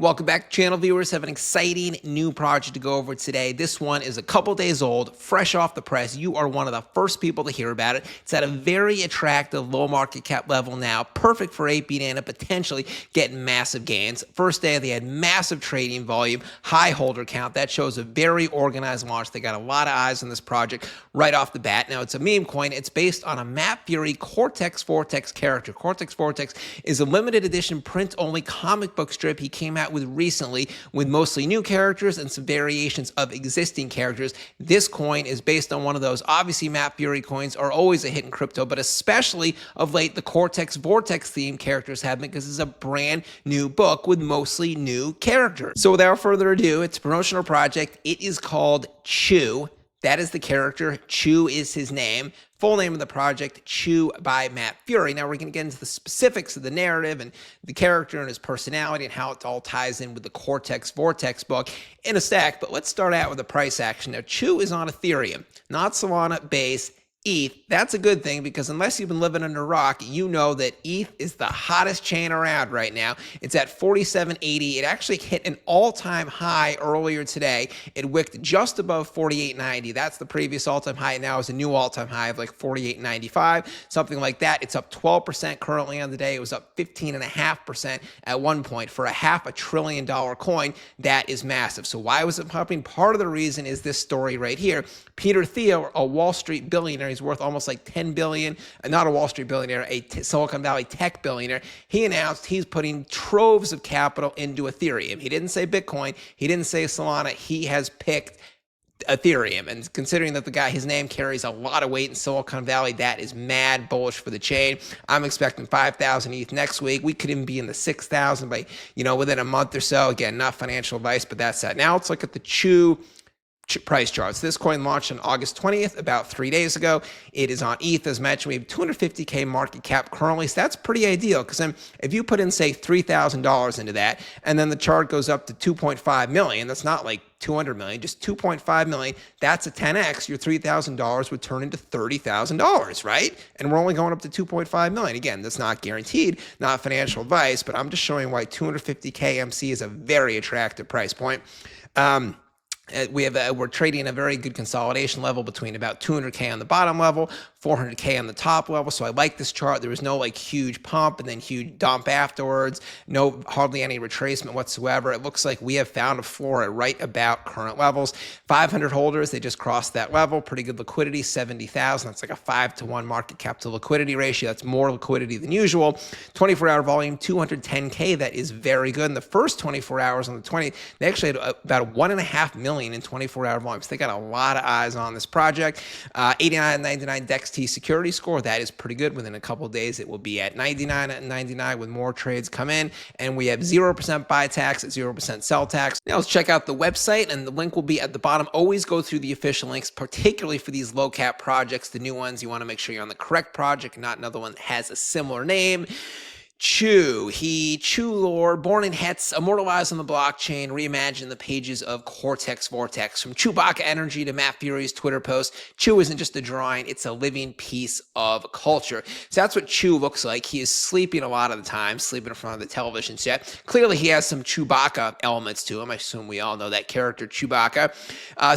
Welcome back, channel viewers. Have an exciting new project to go over today. This one is a couple days old, fresh off the press. You are one of the first people to hear about it. It's at a very attractive low market cap level now, perfect for 8-beat and potentially getting massive gains. First day, they had massive trading volume, high holder count. That shows a very organized launch. They got a lot of eyes on this project right off the bat. Now, it's a meme coin. It's based on a Matt Furie Cortex Vortex character. Cortex Vortex is a limited edition print-only comic book strip he came out with recently, with mostly new characters and some variations of existing characters. This coin is based on one of those. Obviously, Matt Furie coins are always a hit in crypto, but especially of late, the Cortex Vortex themed characters have been, because it's a brand new book with mostly new characters. So without further ado, it's a promotional project. It is called Chew. That is the character. Chew is his name. Full name of the project, Chew by Matt Furie. Now we're going to get into the specifics of the narrative and the character and his personality and how it all ties in with the Cortex Vortex book in a sec. But let's start out with the price action. Now, Chew is on Ethereum, not Solana, Base, ETH. That's a good thing, because unless you've been living under a rock, you know that ETH is the hottest chain around right now. It's at 47.80. It actually hit an all-time high earlier today. It wicked just above 48.90. That's the previous all-time high. Now is a new all-time high of like 48.95, something like that. It's up 12% currently on the day. It was up 15.5% at one point. For a $500 billion coin, that is massive. So why was it pumping? Part of the reason is this story right here. Peter Thiel, a Wall Street billionaire, he's worth almost like 10 billion, not a Wall Street billionaire, a Silicon Valley tech billionaire. He announced he's putting troves of capital into Ethereum. He didn't say Bitcoin. He didn't say Solana. He has picked Ethereum. And considering that the guy, his name carries a lot of weight in Silicon Valley, that is mad bullish for the chain. I'm expecting 5,000 ETH next week. We could even be in the 6,000 by, within a month or so. Again, not financial advice, but that's that. Now let's look at the Chew price charts. This coin launched on August 20th, about 3 days ago. It is on ETH, as mentioned. We have 250K market cap currently, so that's pretty ideal, because then if you put in, say, $3,000 into that, and then the chart goes up to 2.5 million, that's not like 200 million, just 2.5 million, that's a 10x. Your $3,000 would turn into $30,000, right? And we're only going up to 2.5 million. Again, that's not guaranteed, not financial advice, but I'm just showing why 250K MC is a very attractive price point. We're trading a very good consolidation level between about 200K on the bottom level, 400K on the top level. So I like this chart. There was no like huge pump and then huge dump afterwards. Hardly any retracement whatsoever. It looks like we have found a floor at right about current levels. 500 holders, they just crossed that level. Pretty good liquidity, 70,000. That's like a 5-to-1 market cap to liquidity ratio. That's more liquidity than usual. 24-hour volume, 210K. That is very good. In the first 24 hours on the 20th, they actually had about 1.5 million in 24-hour volume. So they got a lot of eyes on this project. 89.99 DexT security score. That is pretty good. Within a couple of days, it will be at 99.99 with more trades come in. And we have 0% buy tax, 0% sell tax. Now let's check out the website, and the link will be at the bottom. Always go through the official links, particularly for these low cap projects, the new ones. You want to make sure you're on the correct project, not another one that has a similar name. Chew lore, born in Hetz, immortalized on the blockchain, reimagined the pages of Cortex Vortex. From Chewbacca energy to Matt Furie's Twitter post, Chew isn't just a drawing, it's a living piece of culture. So that's what Chew looks like. He is sleeping a lot of the time, sleeping in front of the television set. Clearly he has some Chewbacca elements to him. I assume we all know that character, Chewbacca.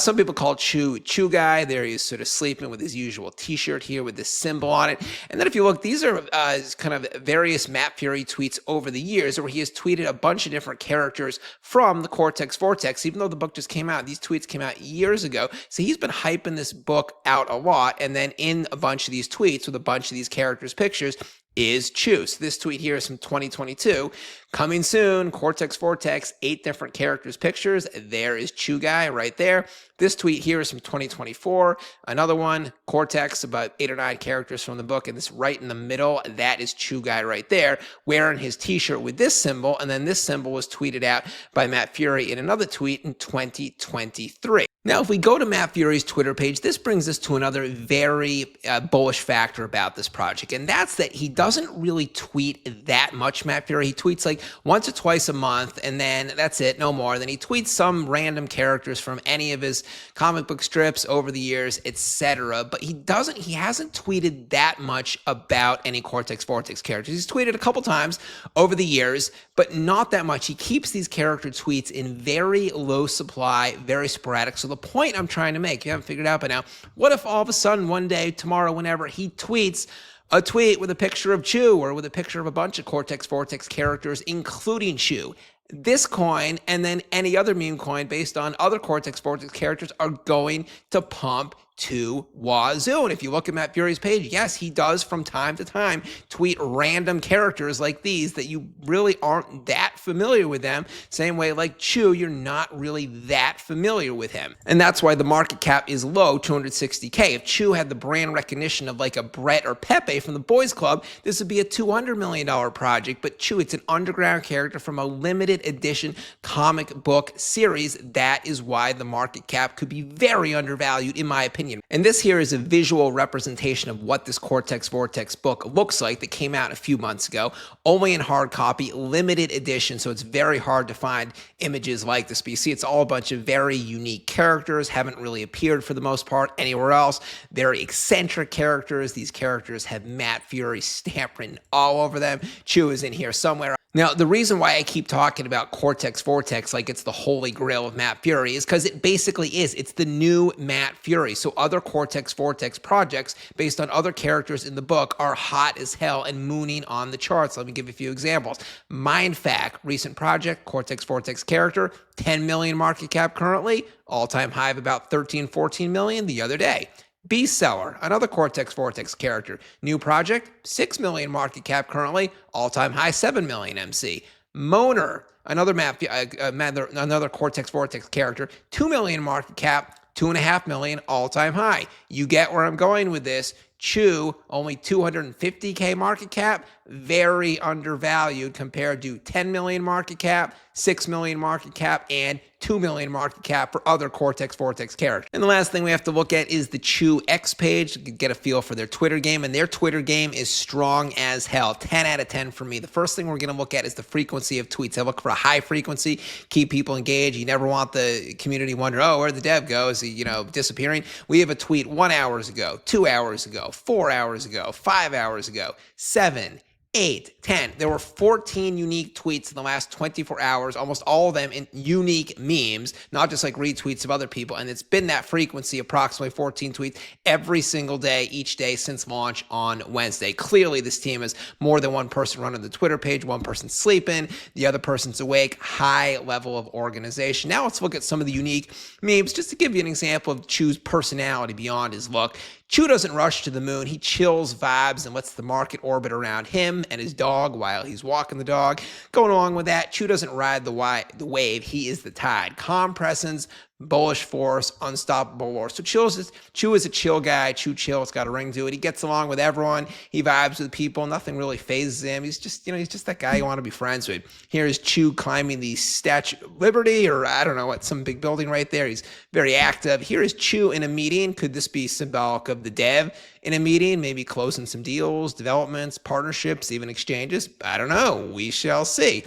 Some people call Chew Guy. There he is sort of sleeping with his usual t-shirt here with this symbol on it. And then if you look, these are kind of various Matt Furie tweets over the years, where he has tweeted a bunch of different characters from the Cortex Vortex. Even though the book just came out, these tweets came out years ago. So he's been hyping this book out a lot. And then in a bunch of these tweets with a bunch of these characters' pictures is Chew. So this tweet here is from 2022. Coming soon, Cortex Vortex, 8 different characters' pictures. There is Chew Guy right there. This tweet here is from 2024. Another one, Cortex, about 8 or 9 characters from the book. And this right in the middle, that is Chew Guy right there, wearing his t-shirt with this symbol. And then this symbol was tweeted out by Matt Furie in another tweet in 2023. Now, if we go to Matt Furie's Twitter page, this brings us to another very bullish factor about this project, and that's that he doesn't really tweet that much, Matt Furie. He tweets like once or twice a month, and then that's it, no more. Then he tweets some random characters from any of his comic book strips over the years, etc. But he hasn't tweeted that much about any Cortex Vortex characters. He's tweeted a couple times over the years, but not that much. He keeps these character tweets in very low supply, very sporadic. So the point I'm trying to make, you haven't figured it out by now, what if all of a sudden one day, tomorrow, whenever, he tweets a tweet with a picture of Chew or with a picture of a bunch of Cortex Vortex characters, including Chew? This coin and then any other meme coin based on other Cortex Vortex characters are going to pump to wazoo. And if you look at Matt Furie's page, yes, he does from time to time tweet random characters like these that you really aren't that familiar with them. Same way like Chew, you're not really that familiar with him. And that's why the market cap is low, 260K. If Chew had the brand recognition of like a Brett or Pepe from the Boys Club, this would be a $200 million project. But Chew, it's an underground character from a limited edition comic book series. That is why the market cap could be very undervalued, in my opinion. And this here is a visual representation of what this Cortex Vortex book looks like that came out a few months ago, only in hard copy, limited edition, so it's very hard to find images like this. But you see, it's all a bunch of very unique characters, haven't really appeared for the most part anywhere else. Very eccentric characters. These characters have Matt Furie stamp written all over them. Chew is in here somewhere. Now, the reason why I keep talking about Cortex Vortex like it's the holy grail of Matt Furie is because it basically is. It's the new Matt Furie. So other Cortex Vortex projects based on other characters in the book are hot as hell and mooning on the charts. Let me give you a few examples. Mindfact, recent project, Cortex Vortex character, 10 million market cap currently, all-time high of about 13, 14 million the other day. Beast Seller, another Cortex Vortex character. New project, 6 million market cap currently, all-time high 7 million MC. Moaner, another Cortex Vortex character, 2 million market cap, 2.5 million all-time high. You get where I'm going with this. Chew, only 250K market cap, very undervalued compared to 10 million market cap, 6 million market cap, and 2 million market cap for other Cortex Vortex characters. And the last thing we have to look at is the Chew X page to get a feel for their Twitter game, and their Twitter game is strong as hell. 10 out of 10 for me. The first thing we're going to look at is the frequency of tweets. I look for a high frequency, keep people engaged. You never want the community wonder, oh, where'd the dev go? Is he, disappearing? We have a tweet 1 hour ago, 2 hours ago, 4 hours ago, 5 hours ago, 7, 8, 10. There were 14 unique tweets in the last 24 hours, almost all of them in unique memes, not just like retweets of other people. And it's been that frequency, approximately 14 tweets every single day, each day since launch on Wednesday. Clearly, this team has more than one person running the Twitter page, one person sleeping, the other person's awake, high level of organization. Now let's look at some of the unique memes, just to give you an example of Chew's personality beyond his look. Chew doesn't rush to the moon. He chills, vibes, and lets the market orbit around him and his dog while he's walking the dog. Going along with that, Chew doesn't ride the wave. He is the tide. Calm presence, bullish force, unstoppable force. So Chew is a chill guy. Chew chill. It's got a ring to it. He gets along with everyone. He vibes with people. Nothing really phases him. He's just, he's just that guy you want to be friends with. Here is Chew climbing the Statue of Liberty, or I don't know what, some big building right there. He's very active. Here is Chew in a meeting. Could this be symbolic of the dev in a meeting? Maybe closing some deals, developments, partnerships, even exchanges. I don't know. We shall see.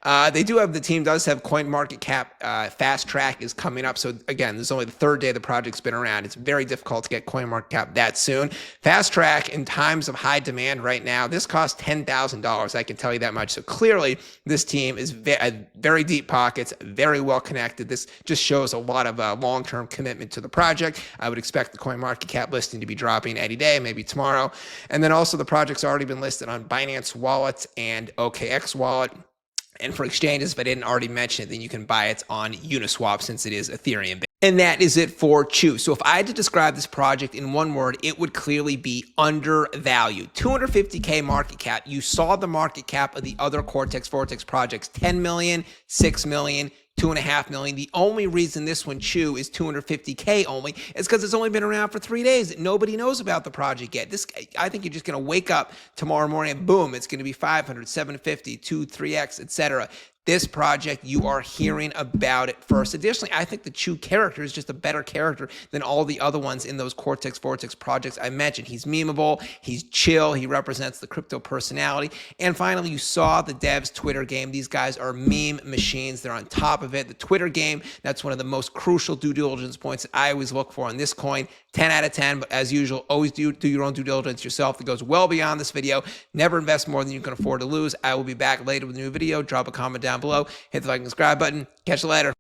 The team does have CoinMarketCap fast track is coming up. So again, this is only the third day the project's been around. It's very difficult to get CoinMarketCap that soon. Fast track in times of high demand right now, this costs $10,000. I can tell you that much. So clearly this team is very deep pockets, very well connected. This just shows a lot of long-term commitment to the project. I would expect the CoinMarketCap listing to be dropping any day, maybe tomorrow. And then also the project's already been listed on Binance Wallet and OKX Wallet. And for exchanges, if I didn't already mention it, then you can buy it on Uniswap since it is Ethereum. And that is it for Chew. So if I had to describe this project in one word, it would clearly be undervalued. 250K market cap. You saw the market cap of the other Cortex Vortex projects, 10 million, 6 million, 2.5 million. The only reason this one, Chew, is 250K only is because it's only been around for 3 days. Nobody knows about the project yet. I think you're just going to wake up tomorrow morning and boom, it's going to be 500, 750, 2, 3x, etc. This project, you are hearing about it first. Additionally, I think the Chew character is just a better character than all the other ones in those Cortex Vortex projects I mentioned. He's memeable, he's chill, he represents the crypto personality. And finally, you saw the devs' Twitter game. These guys are meme machines. They're on top of it. The Twitter game, that's one of the most crucial due diligence points that I always look for on this coin. 10 out of 10, but as usual, always do your own due diligence yourself. That goes well beyond this video. Never invest more than you can afford to lose. I will be back later with a new video. Drop a comment down below. Hit the like and subscribe button. Catch you later.